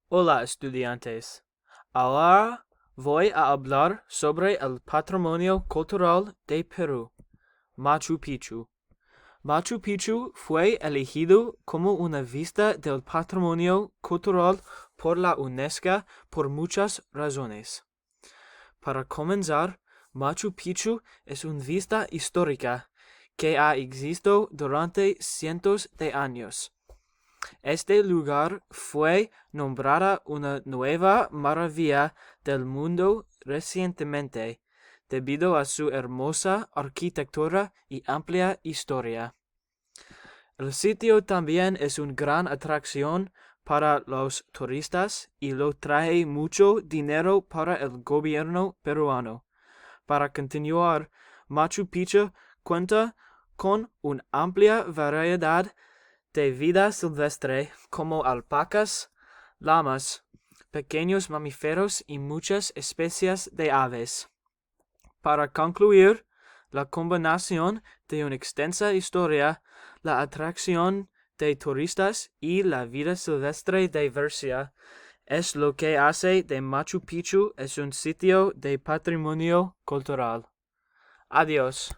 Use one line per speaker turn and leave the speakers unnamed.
Hola, estudiantes. Ahora voy a hablar sobre el patrimonio cultural de Perú, Machu Picchu. Machu Picchu fue elegido como una vista del patrimonio cultural por la UNESCO por muchas razones. Para comenzar, Machu Picchu es una vista histórica que ha existido durante cientos de años. Este lugar fue nombrada una nueva maravilla del mundo recientemente, debido a su hermosa arquitectura y amplia historia. El sitio también es una gran atracción para los turistas y lo trae mucho dinero para el gobierno peruano. Para continuar, Machu Picchu cuenta con una amplia variedad de vida silvestre como alpacas, lamas, pequeños mamíferos y muchas especies de aves. Para concluir, la combinación de una extensa historia, la atracción de turistas y la vida silvestre diversa es lo que hace de Machu Picchu es un sitio de patrimonio cultural. Adiós.